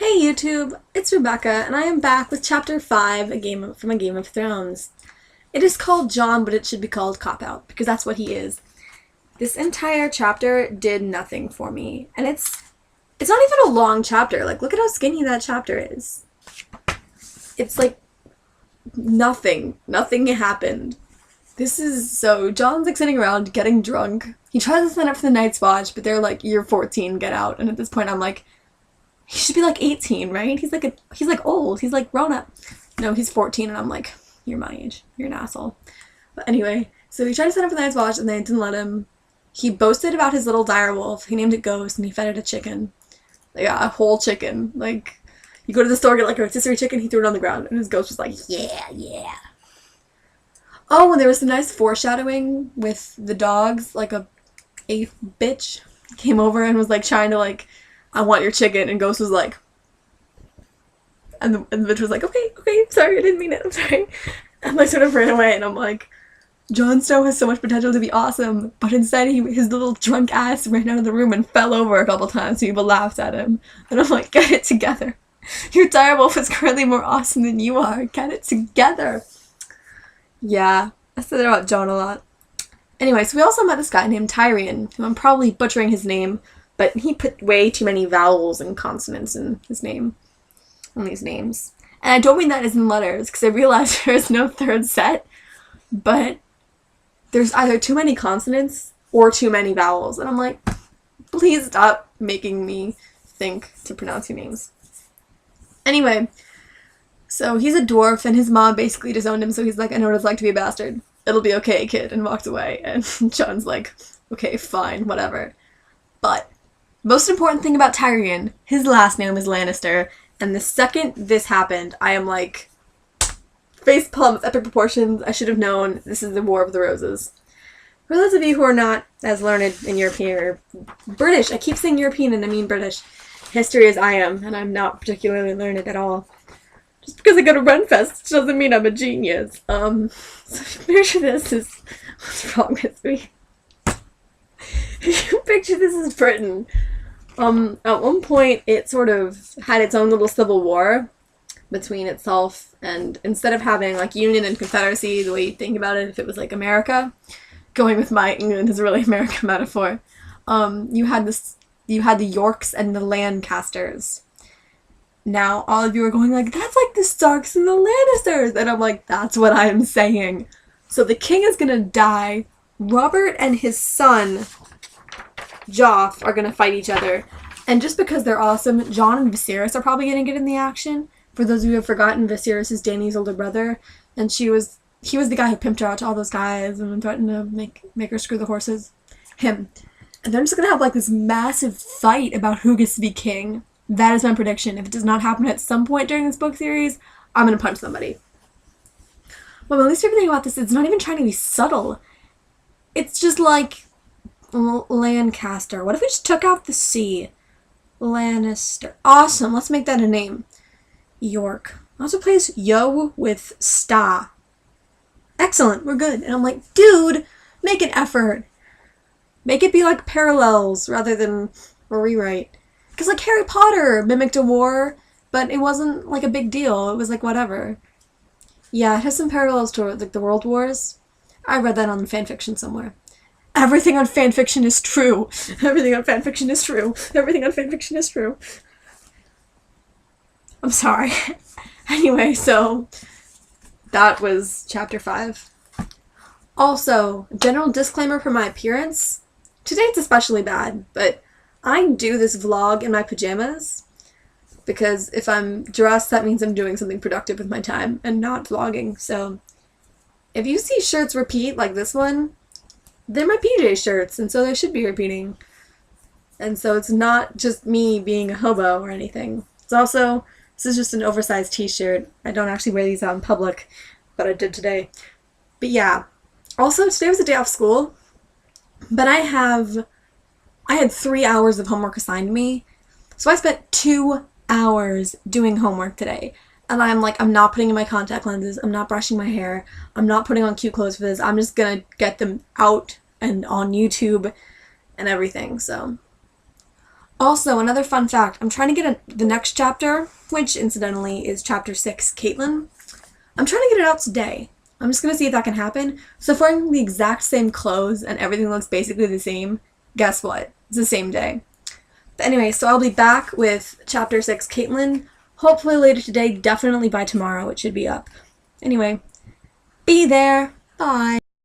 Hey YouTube, it's Rebecca, and I am back with Chapter 5, from A Game of Thrones. It is called Jon, but it should be called Copout, because that's what he is. This entire chapter did nothing for me, and it's not even a long chapter. Like, look at how skinny that chapter is. It's like nothing. Nothing happened. Jon's like sitting around getting drunk. He tries to sign up for the Night's Watch, but they're like, you're 14, get out. And at this point I'm like, he should be like 18, right? He's like old. He's like grown up. No, he's 14, and I'm like, you're my age. You're an asshole. But anyway, so he tried to sign up for the Night's Watch, and they didn't let him. He boasted about his little dire wolf. He named it Ghost, and he fed it a chicken. Yeah, a whole chicken. Like, you go to the store, get like a rotisserie chicken, he threw it on the ground, and his ghost was like, yeah, yeah. Oh, and there was some nice foreshadowing with the dogs, like a bitch came over and was like trying to like, I want your chicken, and Ghost was like, and the bitch was like, okay, sorry, I didn't mean it, I'm sorry, and like sort of ran away, and I'm like, Jon Snow has so much potential to be awesome, but instead his little drunk ass ran out of the room and fell over a couple times, so people laughed at him, and I'm like, get it together. Your direwolf is currently more awesome than you are, get it together. Yeah, I said that about Jon a lot. Anyway, so we also met this guy named Tyrion, who I'm probably butchering his name, but he put way too many vowels and consonants in his name, in these names. And I don't mean that as in letters, because I realized there is no third set, but there's either too many consonants or too many vowels. And I'm like, please stop making me think to pronounce your names. Anyway, so he's a dwarf, and his mom basically disowned him, so he's like, I know what it's like to be a bastard. It'll be okay, kid, and walked away. And Jon's like, okay, fine, whatever. But most important thing about Tyrion, his last name is Lannister, and the second this happened, I am like, face palm with epic proportions. I should have known this is the War of the Roses. For those of you who are not as learned in European or British, I keep saying European and I mean British history as I am, and I'm not particularly learned at all. Just because I go to Renfest doesn't mean I'm a genius. So picture this is what's wrong with me. If you picture this as Britain, at one point it sort of had its own little civil war between itself, and instead of having like Union and Confederacy the way you think about it if it was like America, going with my England is really American metaphor, you had the Yorks and the Lancasters. Now all of you are going like, that's like the Starks and the Lannisters, and I'm like, that's what I'm saying. So the king is gonna die. Robert and his son Joff are gonna fight each other, and just because they're awesome, Jon and Viserys are probably gonna get in the action. For those of you who have forgotten, Viserys is Dany's older brother, and he was the guy who pimped her out to all those guys and threatened to make her screw the horses. Him. And they're just gonna have like this massive fight about who gets to be king. That is my prediction. If it does not happen at some point during this book series, I'm gonna punch somebody. But my least favorite thing about this is it's not even trying to be subtle. It's just like Lancaster. What if we just took out the C? Lannister. Awesome. Let's make that a name. York. Also plays Yo with Sta. Excellent. We're good. And I'm like, dude, make an effort. Make it be like parallels rather than a rewrite. Because like Harry Potter mimicked a war, but it wasn't like a big deal. It was like whatever. Yeah, it has some parallels to like the World Wars. I read that on fanfiction somewhere. Everything on fanfiction is true. Everything on fanfiction is true. Everything on fanfiction is true. I'm sorry. Anyway, so that was chapter 5. Also, general disclaimer for my appearance. Today it's especially bad, but I do this vlog in my pajamas because if I'm dressed, that means I'm doing something productive with my time and not vlogging. So if you see shirts repeat like this one, they're my PJ shirts, and so they should be repeating. And so it's not just me being a hobo or anything. It's also, this is just an oversized t-shirt. I don't actually wear these out in public, but I did today. But yeah. Also, today was a day off school, but I had 3 hours of homework assigned to me. So I spent 2 hours doing homework today. And I'm like, I'm not putting in my contact lenses. I'm not brushing my hair. I'm not putting on cute clothes for this. I'm just gonna get them out and on YouTube and everything, so. Also, another fun fact, I'm trying to get the next chapter, which incidentally is chapter 6, Caitlin. I'm trying to get it out today. I'm just going to see if that can happen. So if we're wearing the exact same clothes and everything looks basically the same, guess what? It's the same day. But anyway, so I'll be back with chapter 6, Caitlin. Hopefully later today, definitely by tomorrow it should be up. Anyway, be there. Bye.